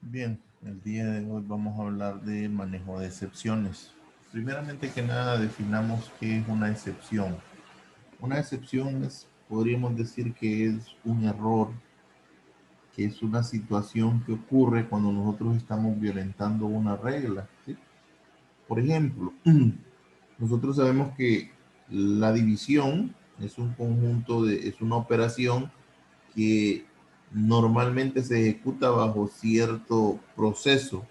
Bien, el día de hoy vamos a hablar de manejo de excepciones. Primeramente que nada, definamos qué es una excepción. Una excepción es, podríamos decir que es un error, que es una situación que ocurre cuando nosotros estamos violentando una regla, ¿sí? Por ejemplo, nosotros sabemos que la división es un conjunto es una operación que normalmente se ejecuta bajo cierto proceso,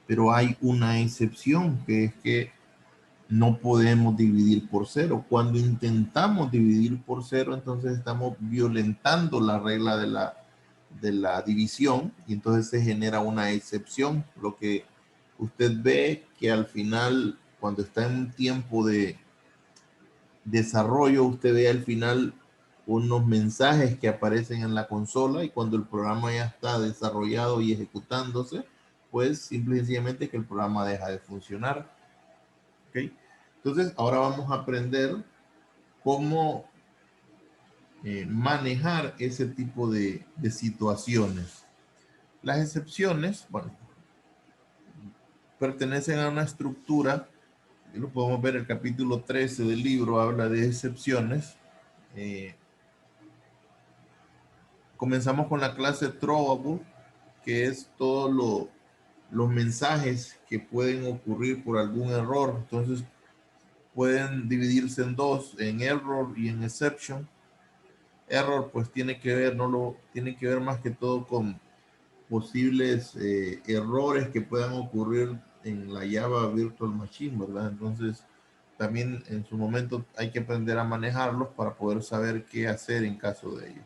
pero hay una excepción, que es que no podemos dividir por cero. Cuando intentamos dividir por cero, entonces estamos violentando la regla de la división y entonces se genera una excepción. Lo que usted ve que al final, cuando está en un tiempo de desarrollo, usted ve al final unos mensajes que aparecen en la consola y cuando el programa ya está desarrollado y ejecutándose, pues simple y sencillamente que el programa deja de funcionar. ¿Okay? Entonces, ahora vamos a aprender cómo manejar ese tipo de situaciones. Las excepciones, bueno, pertenecen a una estructura, lo podemos ver el capítulo 13 del libro, habla de excepciones. Eh, Comenzamos con la clase Throwable, que es todos los mensajes que pueden ocurrir por algún error. Entonces, pueden dividirse en dos, en error y en exception. Error pues tiene que ver, no lo, tiene que ver más que todo con posibles errores que puedan ocurrir en la Java Virtual Machine, ¿verdad? Entonces, también en su momento hay que aprender a manejarlos para poder saber qué hacer en caso de ello.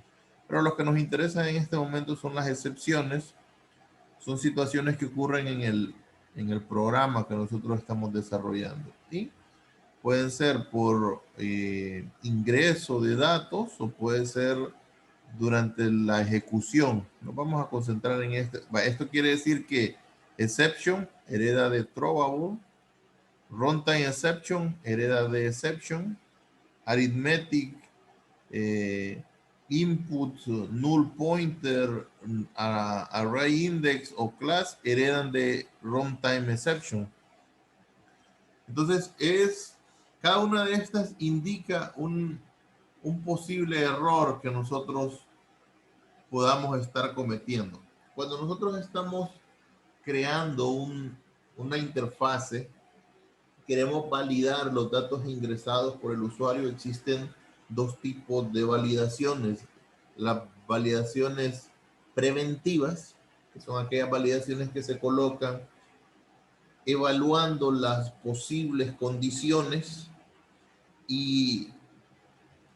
Pero lo que nos interesa en este momento son las excepciones, son situaciones que ocurren en el programa que nosotros estamos desarrollando. Y pueden ser por ingreso de datos o puede ser durante la ejecución. Nos vamos a concentrar en este. Esto quiere decir que exception hereda de throwable, runtime exception hereda de exception, arithmetic, eh, input, null pointer, array index o class heredan de runtime exception. Entonces, cada una de estas indica un posible error que nosotros podamos estar cometiendo. Cuando nosotros estamos creando una interfase, queremos validar los datos ingresados por el usuario, existen dos tipos de validaciones. Las validaciones preventivas, que son aquellas validaciones que se colocan evaluando las posibles condiciones y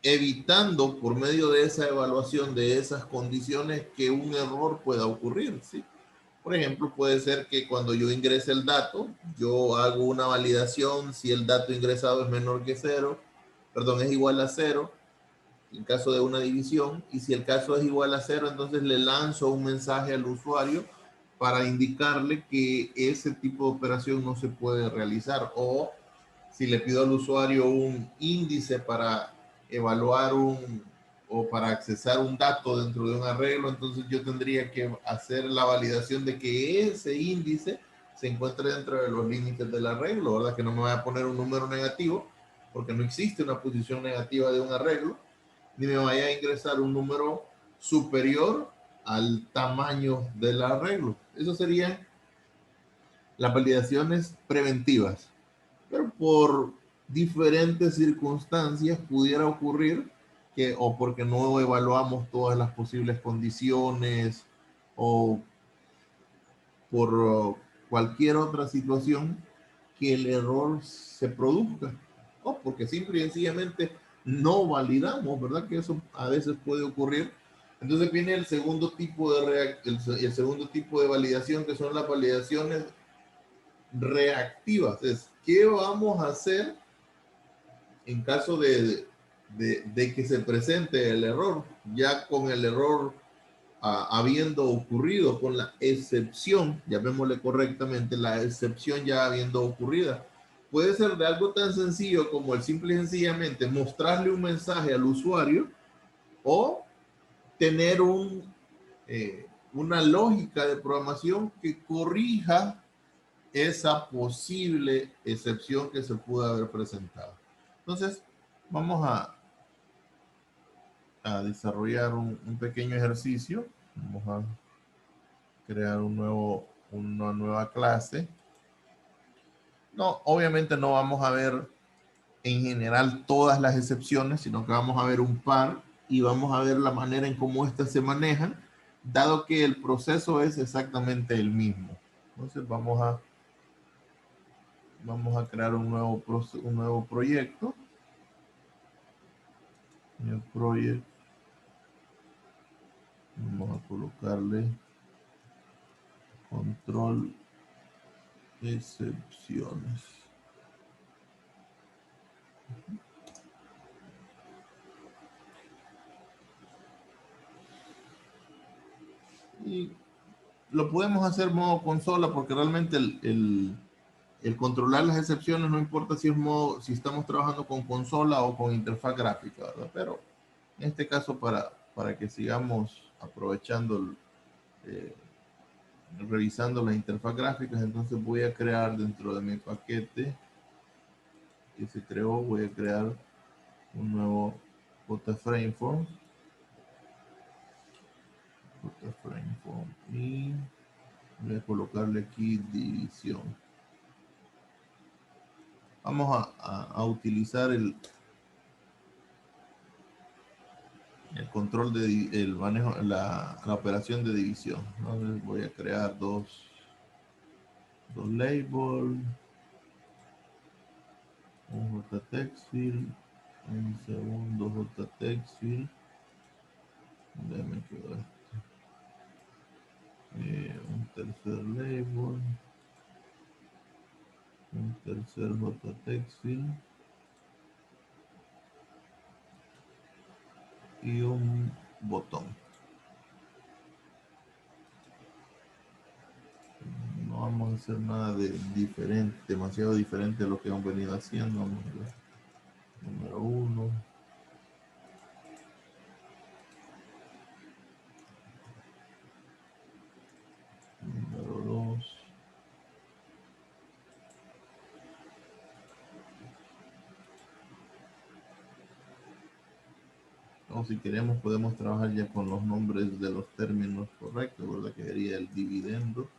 evitando por medio de esa evaluación de esas condiciones que un error pueda ocurrir, ¿sí? Por ejemplo, puede ser que cuando yo ingrese el dato, yo hago una validación si el dato ingresado es menor que cero, perdón, es igual a cero, en caso de una división, y si el caso es igual a cero, entonces le lanzo un mensaje al usuario para indicarle que ese tipo de operación no se puede realizar, o si le pido al usuario un índice para evaluar o para accesar un dato dentro de un arreglo, entonces yo tendría que hacer la validación de que ese índice se encuentre dentro de los límites del arreglo, ¿verdad? Que no me vaya a poner un número negativo, porque no existe una posición negativa de un arreglo, ni me vaya a ingresar un número superior al tamaño del arreglo. Eso serían las validaciones preventivas. Pero por diferentes circunstancias pudiera ocurrir que o porque no evaluamos todas las posibles condiciones o por cualquier otra situación que el error se produzca o porque simple y sencillamente no validamos, ¿verdad? Que eso a veces puede ocurrir. Entonces viene el segundo tipo el segundo tipo de validación, que son las validaciones reactivas. Es qué vamos a hacer en caso de que se presente el error, ya con el error habiendo ocurrido, con la excepción, llamémosle correctamente, la excepción ya habiendo ocurrida. Puede ser de algo tan sencillo como el simple y sencillamente mostrarle un mensaje al usuario o tener una lógica de programación que corrija esa posible excepción que se pudo haber presentado. Entonces, vamos a desarrollar un pequeño ejercicio. Vamos a crear una nueva clase. No, obviamente no vamos a ver en general todas las excepciones, sino que vamos a ver un par y vamos a ver la manera en cómo éstas se manejan, dado que el proceso es exactamente el mismo. Entonces vamos a crear un nuevo proyecto. New project. Vamos a colocarle control excepciones. Y lo podemos hacer modo consola porque realmente el controlar las excepciones no importa si es modo, si estamos trabajando con consola o con interfaz gráfica, ¿verdad? Pero en este caso para que sigamos aprovechando, eh, revisando las interfaz gráficas, entonces voy a crear dentro de mi paquete que se creó, voy a crear un nuevo JFrameform. JFrameform y voy a colocarle aquí división. Vamos a utilizar el control de el manejo, la operación de división. Entonces voy a crear dos labels, un JTextField, un segundo JTextField. Déjame quedar un tercer label, un tercer JTextField y un botón. No vamos a hacer nada de diferente, demasiado diferente a lo que hemos venido haciendo. Vamos a ver. Número 1. Número 2. O si queremos podemos trabajar ya con los nombres de los términos correctos, ¿verdad? Que sería el dividendo,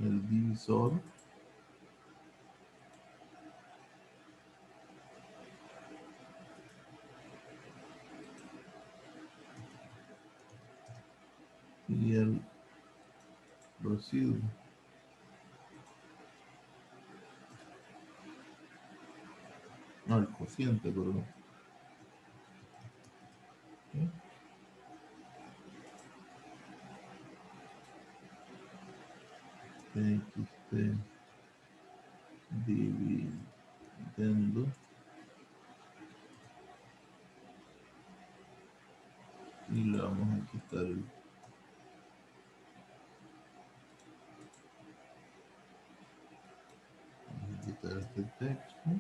el divisor, y el residuo. No, el cociente, perdón. ¿Sí? TXT dividendo y le vamos a quitar este texto.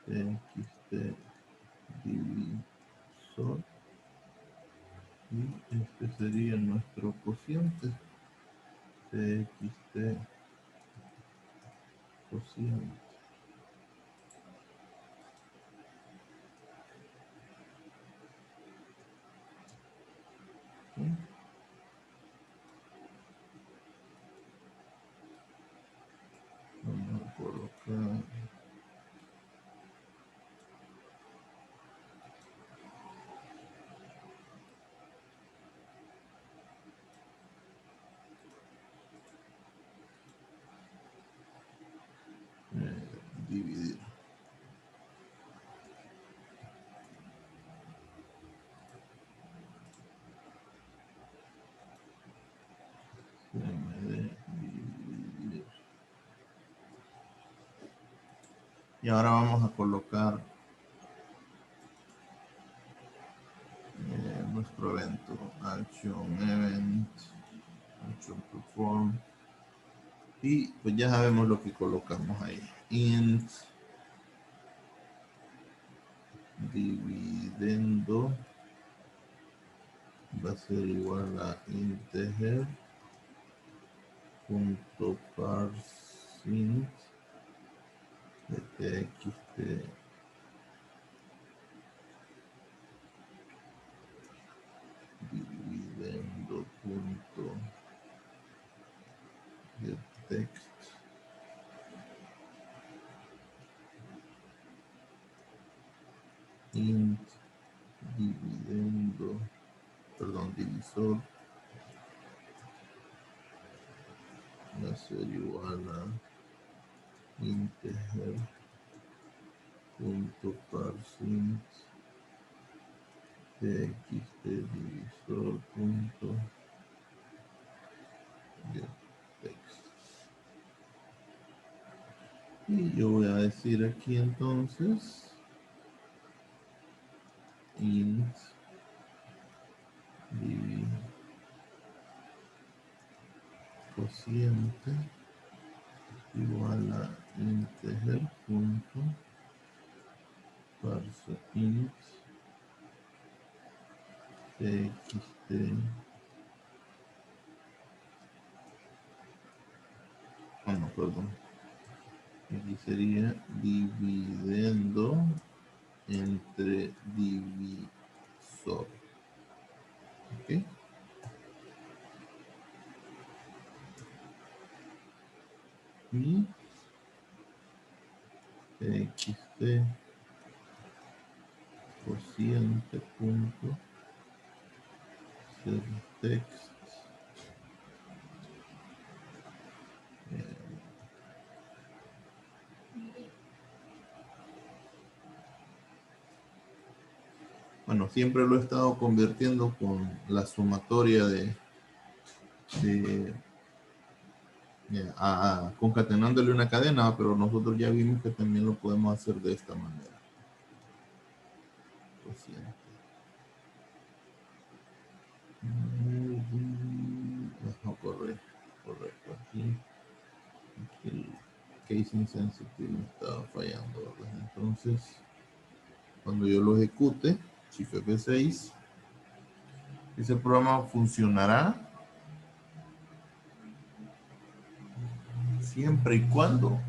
TXT divisor y este sería nuestro cociente. TXT cociente. ¿Sí? Vamos a colocar dividir. Dividir. Y ahora vamos a colocar nuestro evento, action event, action perform, y pues ya sabemos lo que colocamos ahí. Int dividendo va a ser igual a integer punto parseInt de txt dividendo punto de text int dividendo, perdón, divisor va a ser igual a integer punto parseInt txt divisor punto get text. Y yo voy a decir aquí entonces int divi cociente igual a integer punto parseInt txt. Ah, no, perdón. Aquí sería dividendo entre divisor. ¿Ok? Y txt cociente punto ser text. Bueno, siempre lo he estado convirtiendo con la sumatoria de concatenándole una cadena, pero nosotros ya vimos que también lo podemos hacer de esta manera. Cociente. Correcto. Aquí el case insensitive me estaba fallando, ¿verdad? Entonces, cuando yo lo ejecute, Shift F6, ese programa funcionará siempre y cuando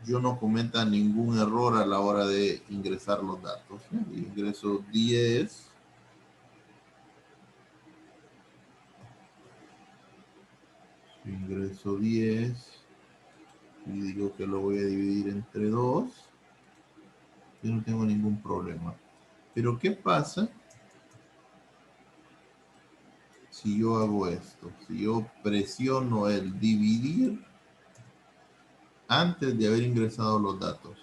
yo no cometa ningún error a la hora de ingresar los datos. Ingreso 10. Ingreso 10 y digo que lo voy a dividir entre 2. Yo no tengo ningún problema. Pero ¿qué pasa si yo hago esto? Si yo presiono el dividir antes de haber ingresado los datos.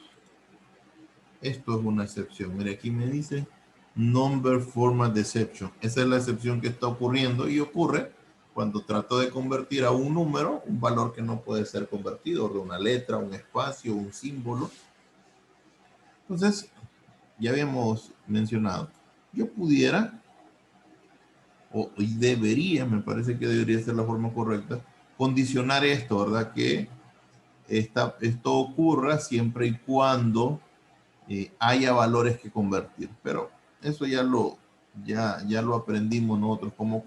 Esto es una excepción. Mire, aquí me dice number format exception. Esa es la excepción que está ocurriendo y ocurre cuando trato de convertir a un número un valor que no puede ser convertido, de una letra, un espacio, un símbolo. Entonces, ya habíamos mencionado, yo pudiera, y debería, me parece que debería ser la forma correcta, condicionar esto, ¿verdad? Que esto ocurra siempre y cuando haya valores que convertir. Pero eso ya lo aprendimos nosotros, cómo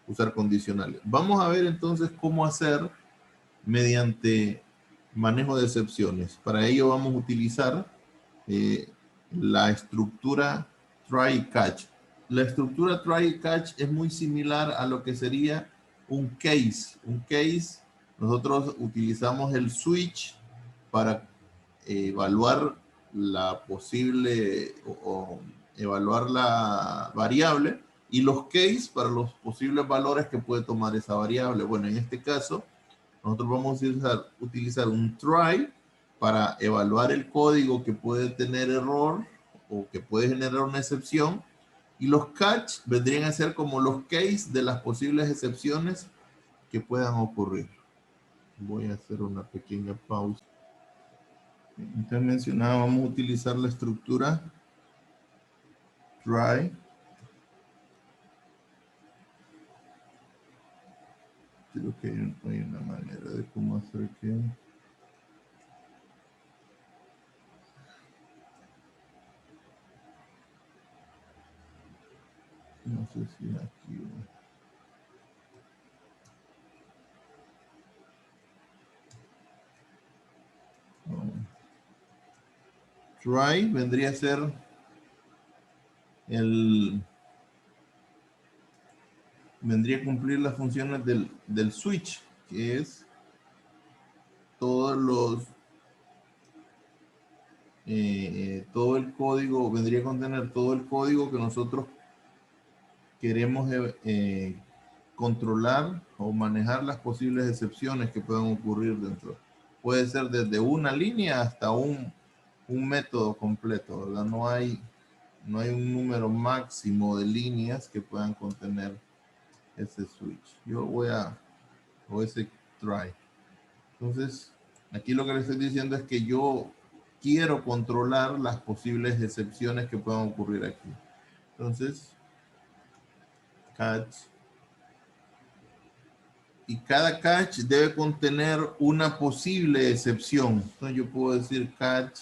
usar condicionales. Vamos a ver entonces cómo hacer mediante manejo de excepciones. Para ello vamos a utilizar la estructura try y catch. La estructura try y catch es muy similar a lo que sería un case. Un case, nosotros utilizamos el switch para evaluar la posible o evaluar la variable y los case para los posibles valores que puede tomar esa variable. Bueno, en este caso, nosotros vamos a utilizar un try para evaluar el código que puede tener error o que puede generar una excepción. Y los catch vendrían a ser como los case de las posibles excepciones que puedan ocurrir. Voy a hacer una pequeña pausa. Entonces mencionaba, vamos a utilizar la estructura try. Creo que hay una manera de cómo hacer que No sé si aquí. Try vendría a ser vendría a cumplir las funciones del switch, que es todos los todo el código, vendría a contener todo el código que nosotros queremos controlar o manejar las posibles excepciones que puedan ocurrir dentro. Puede ser desde una línea hasta un método completo, ¿verdad? No hay un número máximo de líneas que puedan contener ese switch. Yo o ese try. Entonces, aquí lo que le estoy diciendo es que yo quiero controlar las posibles excepciones que puedan ocurrir aquí. Entonces, catch. Y cada catch debe contener una posible excepción. Entonces yo puedo decir catch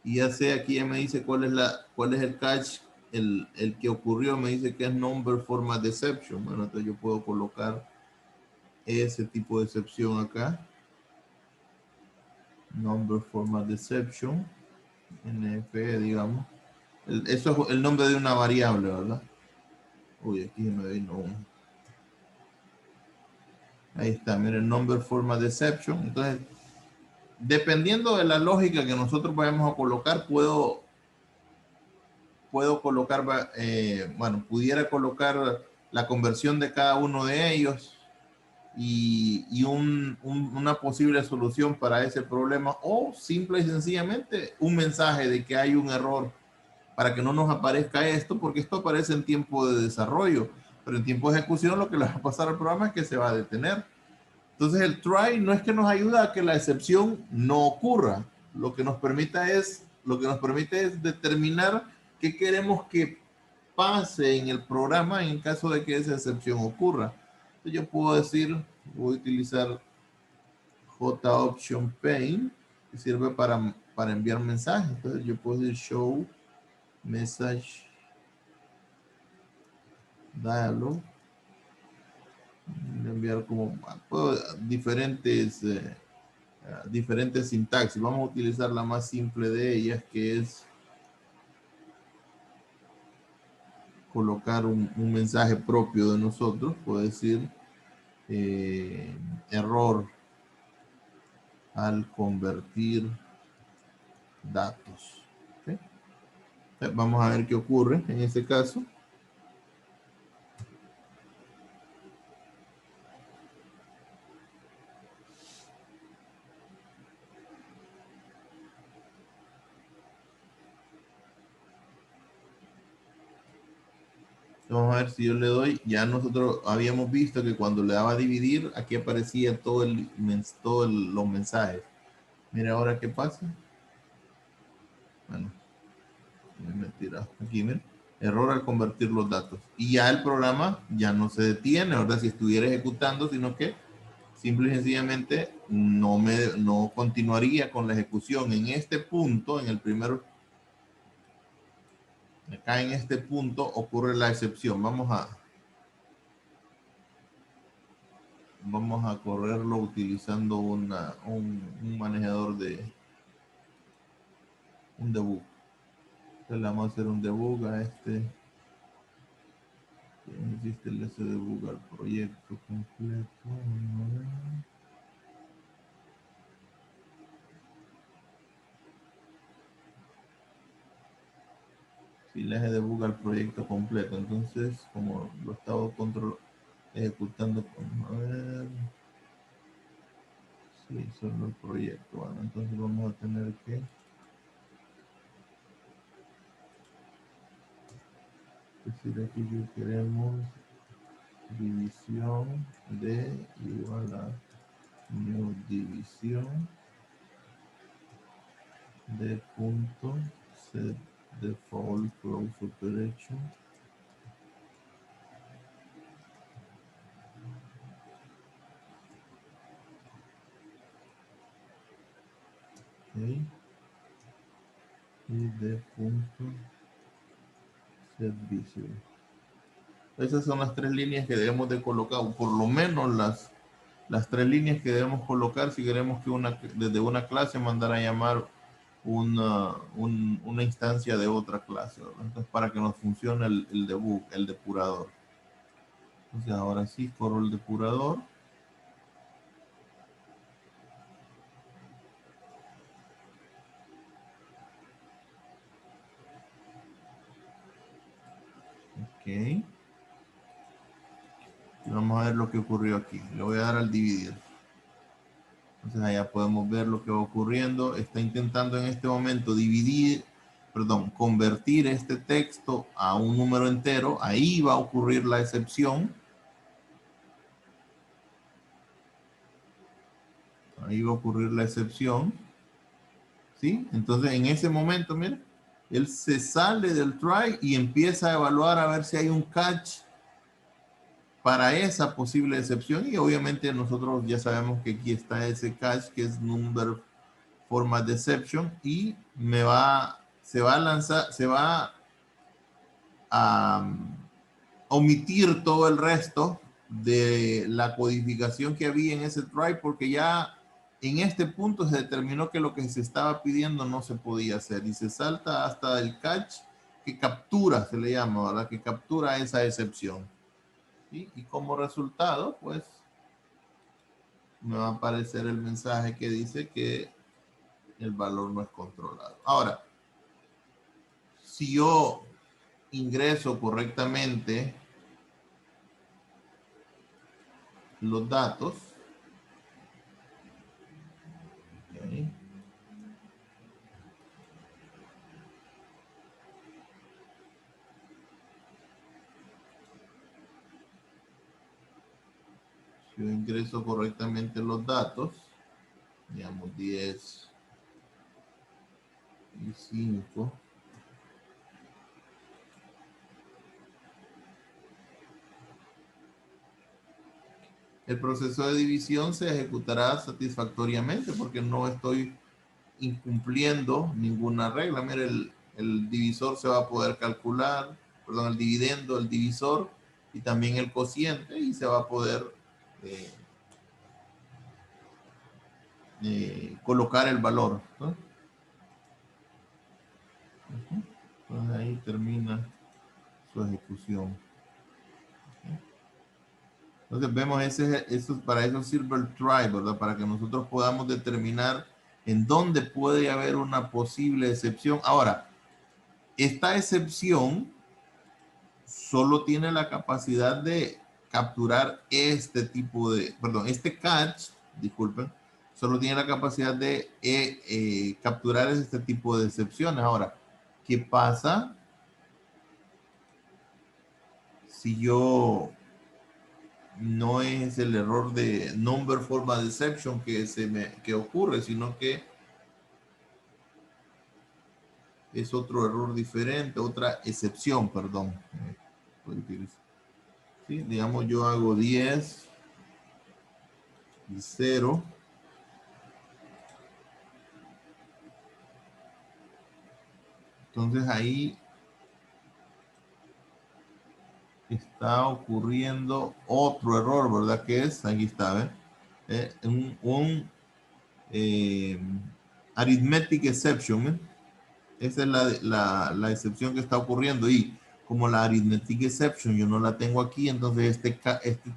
y ya sé, aquí ya me dice cuál es el catch, el que ocurrió, me dice que es number format deception. Bueno, entonces yo puedo colocar ese tipo de excepción acá. Number format deception, NF, digamos. Eso es el nombre de una variable, ¿verdad? Uy, aquí me vino un. Ahí está, miren, number format deception. Entonces, dependiendo de la lógica que nosotros vayamos a colocar, puedo colocar, bueno, pudiera colocar la conversión de cada uno de ellos y una posible solución para ese problema, o simple y sencillamente un mensaje de que hay un error para que no nos aparezca esto, porque esto aparece en tiempo de desarrollo, pero en tiempo de ejecución lo que le va a pasar al programa es que se va a detener. Entonces el try no es que nos ayuda a que la excepción no ocurra, lo que nos permite es determinar qué queremos que pase en el programa en caso de que esa excepción ocurra. Entonces yo puedo decir, voy a utilizar JOption Pane, que sirve para enviar mensajes. Entonces yo puedo decir show message dialog, enviar como diferentes diferentes sintaxis. Vamos a utilizar la más simple de ellas, que es colocar un mensaje propio de nosotros. Puedo decir error al convertir datos. ¿Okay? Vamos a ver qué ocurre en este caso. Vamos a ver si yo le doy. Ya nosotros habíamos visto que cuando le daba a dividir, aquí aparecía todos los mensajes. Mira ahora qué pasa. Bueno, mentira. Aquí, miren. Error al convertir los datos. Y ya el programa ya no se detiene, ¿verdad? Si estuviera ejecutando, sino que simple y sencillamente no continuaría con la ejecución. En este punto, en el primero, acá en este punto ocurre la excepción. Vamos a correrlo utilizando un manejador un debug. Entonces le vamos a hacer un debug a este. Existe el debug al proyecto completo. Si le hace debug al proyecto completo, entonces como lo estaba ejecutando, a ver, sí, solo el proyecto. Bueno, entonces vamos a tener que decir aquí que queremos división de igual a new división de punto set default close operation. Okay. Y de punto set visible. Esas son las tres líneas que debemos de colocar, o por lo menos las tres líneas que debemos colocar si queremos que desde una clase mandar a llamar una instancia de otra clase, ¿verdad? Entonces, para que nos funcione el debug, el depurador. Entonces, ahora sí, corro el depurador. Ok. Y vamos a ver lo que ocurrió aquí. Le voy a dar al dividir. Entonces allá podemos ver lo que va ocurriendo. Está intentando en este momento convertir este texto a un número entero. Ahí va a ocurrir la excepción. Ahí va a ocurrir la excepción. ¿Sí? Entonces en ese momento, mira, él se sale del try y empieza a evaluar a ver si hay un catch para esa posible excepción. Y obviamente nosotros ya sabemos que aquí está ese catch que es number format deception y se va a lanzar, se va a omitir todo el resto de la codificación que había en ese try porque ya en este punto se determinó que lo que se estaba pidiendo no se podía hacer y se salta hasta el catch que captura, se le llama, ¿verdad? Que captura esa excepción. ¿Sí? Y como resultado, pues me va a aparecer el mensaje que dice que el valor no es controlado. Ahora, si yo ingreso correctamente los datos, okay, si yo ingreso correctamente los datos, digamos 10 y 5, el proceso de división se ejecutará satisfactoriamente porque no estoy incumpliendo ninguna regla. Mire, el divisor se va a poder calcular, perdón, el dividendo, el divisor y también el cociente y se va a poder eh, colocar el valor, ¿no? Entonces ahí termina su ejecución. Entonces vemos para eso sirve el try, ¿verdad? Para que nosotros podamos determinar en dónde puede haber una posible excepción. Ahora, esta excepción solo tiene la capacidad de capturar este catch, disculpen, solo tiene la capacidad de capturar este tipo de excepciones. Ahora, ¿qué pasa si yo no es el error de number format deception que ocurre, sino que es otro error diferente, otra excepción, perdón? ¿Sí? Digamos, yo hago 10 y 0. Entonces ahí está ocurriendo otro error, ¿verdad? Que es, aquí está, ¿ves? Un eh, arithmetic exception, ¿eh? Esa es la excepción que está ocurriendo y como la arithmetic exception yo no la tengo aquí, entonces este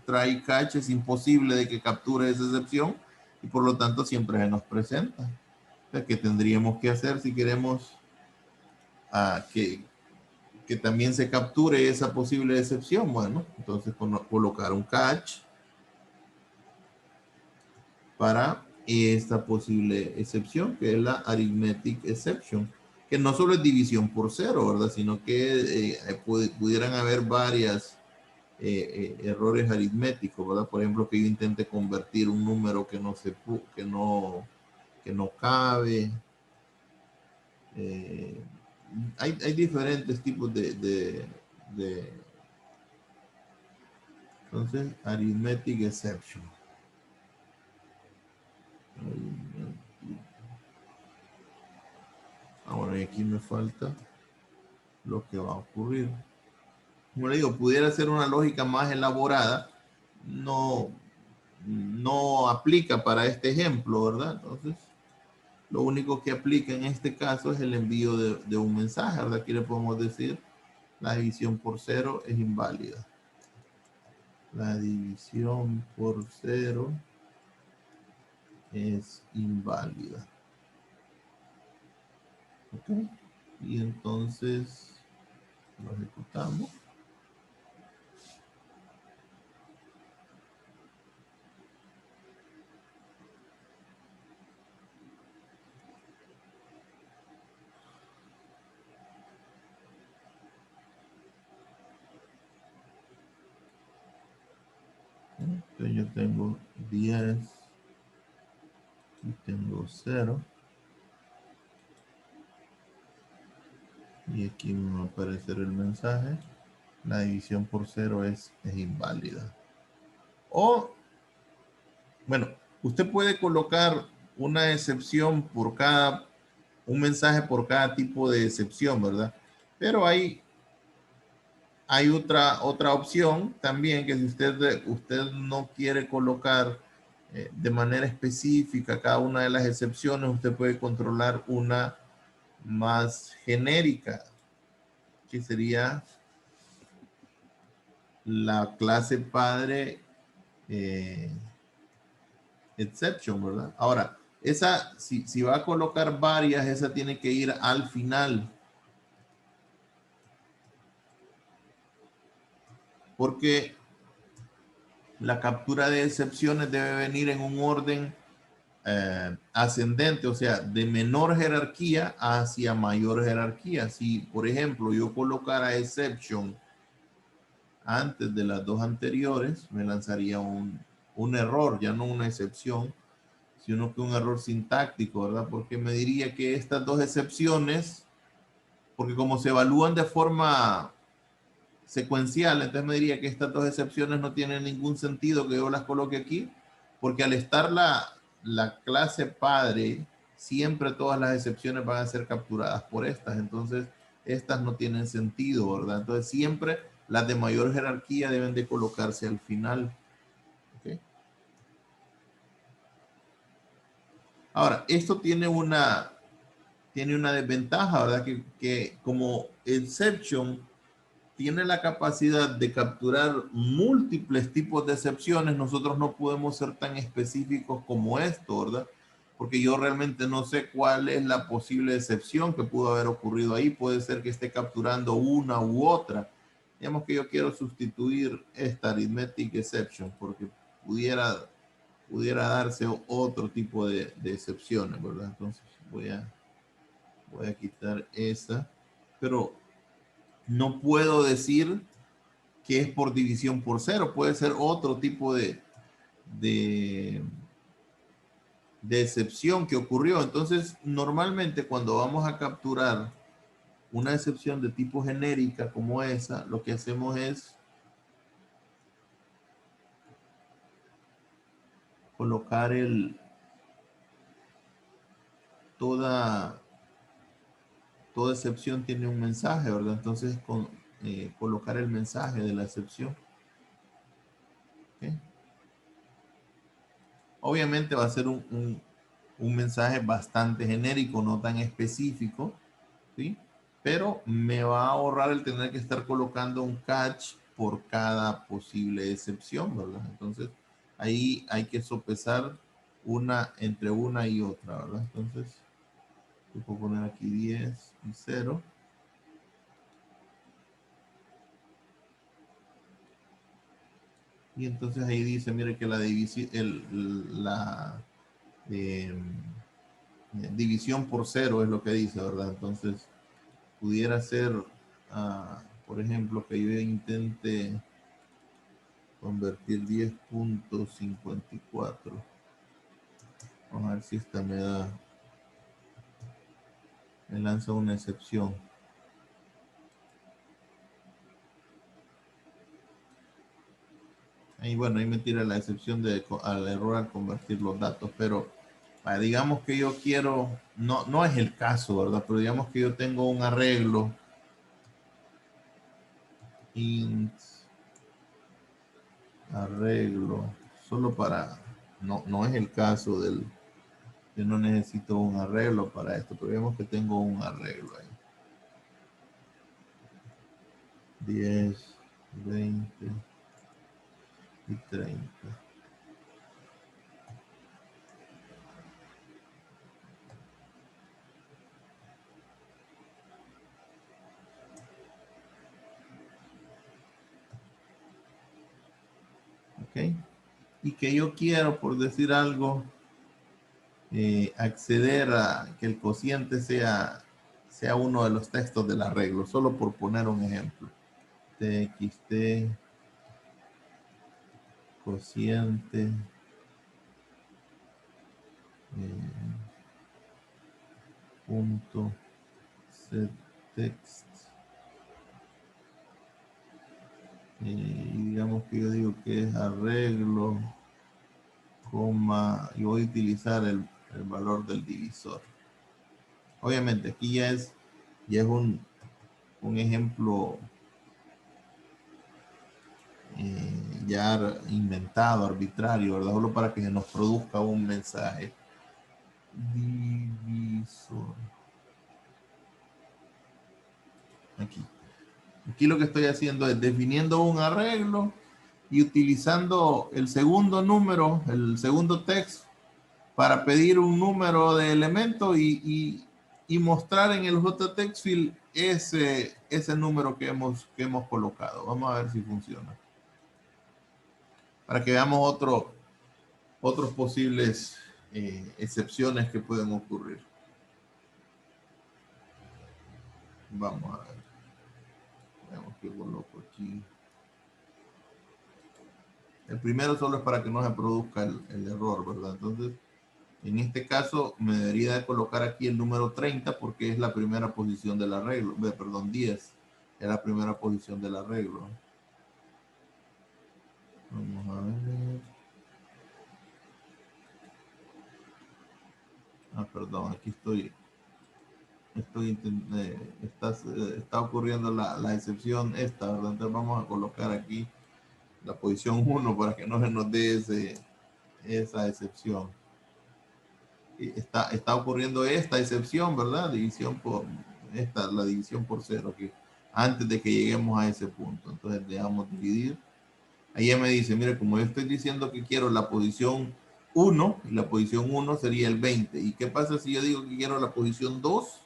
try catch es imposible de que capture esa excepción y por lo tanto siempre se nos presenta. O sea, ¿qué tendríamos que hacer si queremos que también se capture esa posible excepción? Bueno, entonces colocar un catch para esta posible excepción, que es la arithmetic exception, que no solo es división por cero, ¿verdad? Sino que pudieran haber varias errores aritméticos, ¿verdad? Por ejemplo, que yo intente convertir un número que no cabe. Eh, hay diferentes tipos de entonces, arithmetic exception. Ahora aquí me falta lo que va a ocurrir. como le digo, pudiera ser una lógica más elaborada, no, no aplica para este ejemplo, ¿verdad? Entonces, lo único que aplica en este caso es el envío de un mensaje, ¿verdad? Aquí le podemos decir, la división por cero es inválida. La división por cero es inválida. ¿Ok? Y entonces lo ejecutamos. Entonces yo tengo 10 y tengo 0. Y aquí me va a aparecer el mensaje. La división por cero es inválida. O, bueno, usted puede colocar una excepción por cada, un mensaje por cada tipo de excepción, ¿verdad? Pero hay otra opción también, que si usted no quiere colocar de manera específica cada una de las excepciones, usted puede controlar una más genérica, que sería la clase padre exception, ¿verdad? Ahora, esa, si va a colocar varias, esa tiene que ir al final, porque la captura de excepciones debe venir en un orden ascendente, o sea, de menor jerarquía hacia mayor jerarquía. Si, por ejemplo, yo colocara exception antes de las dos anteriores, me lanzaría un error, ya no una excepción, sino que un error sintáctico, ¿verdad? Porque me diría que estas dos excepciones, porque como se evalúan de forma secuencial, entonces me diría que estas dos excepciones no tienen ningún sentido que yo las coloque aquí, porque al estar la clase padre, siempre todas las excepciones van a ser capturadas por estas, entonces estas no tienen sentido, ¿verdad? Entonces siempre las de mayor jerarquía deben de colocarse al final. ¿Okay? Ahora, esto tiene una desventaja, ¿verdad? Que como exception tiene la capacidad de capturar múltiples tipos de excepciones, nosotros no podemos ser tan específicos como esto, ¿verdad? Porque yo realmente no sé cuál es la posible excepción que pudo haber ocurrido ahí. Puede ser que esté capturando una u otra. Digamos que yo quiero sustituir esta arithmetic exception porque pudiera darse otro tipo de excepciones, ¿verdad? Entonces voy a quitar esa. Pero no puedo decir que es por división por cero, puede ser otro tipo de, de excepción que ocurrió. Entonces, normalmente cuando vamos a capturar una excepción de tipo genérica como esa, lo que hacemos es colocar toda, toda excepción tiene un mensaje, ¿verdad? Entonces, colocar el mensaje de la excepción. ¿Okay? Obviamente va a ser un mensaje bastante genérico, no tan específico, ¿sí? Pero me va a ahorrar el tener que estar colocando un catch por cada posible excepción, ¿verdad? Entonces, ahí hay que sopesar entre una y otra, ¿verdad? Entonces, yo puedo poner aquí 10 y 0. Y entonces ahí dice, mire que la división, eh, división por cero es lo que dice, ¿verdad? Entonces, pudiera ser, por ejemplo, que yo intente convertir 10.54. Vamos a ver si esta me lanza una excepción. Ahí bueno, ahí me tira la excepción al error al convertir los datos, pero digamos que yo quiero, no es el caso, ¿verdad? Pero digamos que yo tengo un arreglo int arreglo, solo para, no es el caso del, yo no necesito un arreglo para esto, pero vemos que tengo un arreglo ahí. 10, 20 y 30. Ok. Y que yo quiero, por decir algo, acceder a que el cociente sea uno de los textos del arreglo, solo por poner un ejemplo. TXT cociente punto setText, y digamos que yo digo que es arreglo, coma, y voy a utilizar el valor del divisor. Obviamente aquí ya es un ejemplo ya inventado, arbitrario, ¿verdad? Solo para que nos produzca un mensaje. Divisor. Aquí lo que estoy haciendo es definiendo un arreglo y utilizando el segundo número, el segundo texto, para pedir un número de elemento y mostrar en el JTextField ese número que hemos colocado. Vamos a ver si funciona. Para que veamos otros posibles excepciones que pueden ocurrir. Vamos a ver. Veamos qué coloco aquí. El primero solo es para que no se produzca el error, ¿verdad? Entonces, en este caso, me debería de colocar aquí el número 30 porque es la primera posición del arreglo. Perdón, 10 es la primera posición del arreglo. Vamos a ver. Perdón, aquí está ocurriendo la excepción esta, ¿verdad? Entonces vamos a colocar aquí la posición 1 para que no se nos dé esa excepción. Está ocurriendo esta excepción, ¿verdad? La división por 0 aquí, antes de que lleguemos a ese punto. Entonces dejamos dividir. Ahí ya me dice, mire, como yo estoy diciendo que quiero la posición 1, y la posición 1 sería el 20. ¿Y qué pasa si yo digo que quiero la posición 2?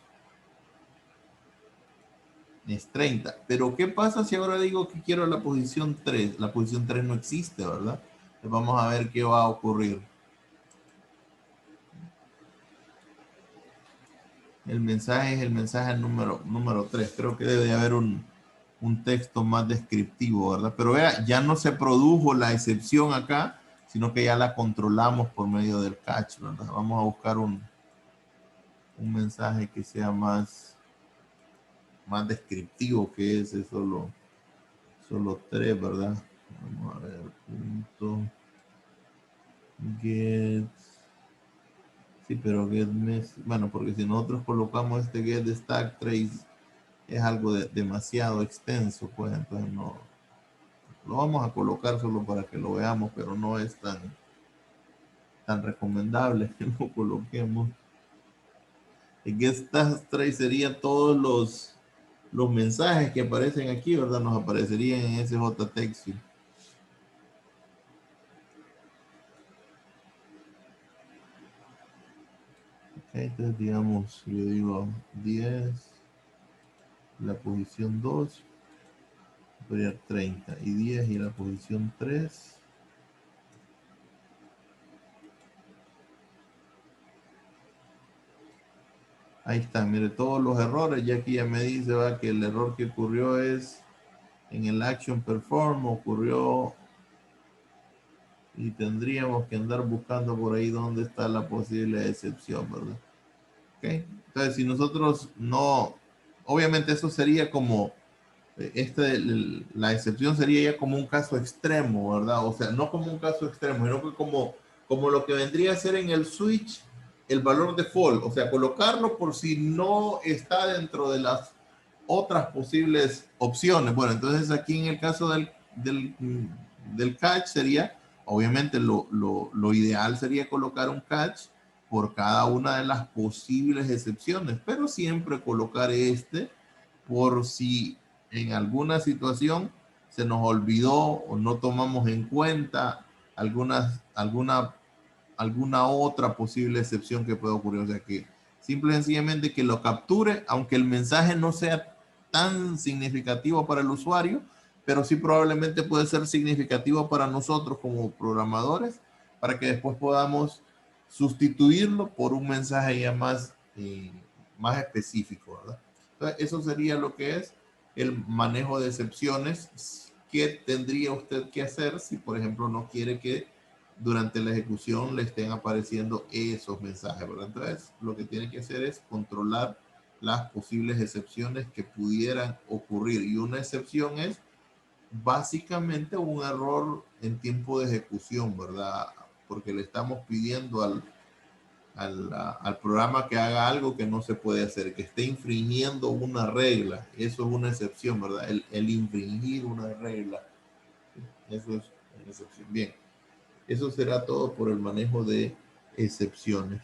Es 30. Pero ¿qué pasa si ahora digo que quiero la posición 3? La posición 3 no existe, ¿verdad? Entonces vamos a ver qué va a ocurrir. El mensaje es el mensaje número 3. Creo que debe haber un texto más descriptivo, ¿verdad? Pero vea, ya no se produjo la excepción acá, sino que ya la controlamos por medio del catch, ¿verdad? Vamos a buscar un mensaje que sea más descriptivo que ese solo 3, ¿verdad? Vamos a ver, punto get. Sí, pero get bueno, porque si nosotros colocamos este get de stack trace es algo demasiado extenso, pues entonces no lo vamos a colocar solo para que lo veamos, pero no es tan recomendable que lo coloquemos. El get stack trace sería todos los mensajes que aparecen aquí, ¿verdad? Nos aparecerían en ese JTextField. Entonces digamos, yo digo 10, la posición 2, sería 30 y 10 y la posición 3. Ahí están, mire todos los errores. Ya aquí ya me dice que el error que ocurrió es en el action perform, ocurrió, y tendríamos que andar buscando por ahí dónde está la posible excepción, ¿verdad? Okay. Entonces, si nosotros no, obviamente eso sería como, la excepción sería ya como un caso extremo, ¿verdad? O sea, no como un caso extremo, sino que como lo que vendría a ser en el switch, el valor default, o sea, colocarlo por si no está dentro de las otras posibles opciones. Bueno, entonces aquí en el caso del catch sería, obviamente lo ideal sería colocar un catch por cada una de las posibles excepciones, pero siempre colocar este por si en alguna situación se nos olvidó o no tomamos en cuenta alguna otra posible excepción que pueda ocurrir. O sea que simple y sencillamente que lo capture, aunque el mensaje no sea tan significativo para el usuario, pero sí probablemente puede ser significativo para nosotros como programadores, para que después podamos sustituirlo por un mensaje ya más específico, ¿verdad? Entonces, eso sería lo que es el manejo de excepciones que tendría usted que hacer si, por ejemplo, no quiere que durante la ejecución le estén apareciendo esos mensajes, ¿verdad? Entonces, lo que tiene que hacer es controlar las posibles excepciones que pudieran ocurrir. Y una excepción es básicamente un error en tiempo de ejecución, ¿verdad? Porque le estamos pidiendo al programa que haga algo que no se puede hacer, que esté infringiendo una regla. Eso es una excepción, ¿verdad? El infringir una regla. Eso es una excepción. Bien, eso será todo por el manejo de excepciones.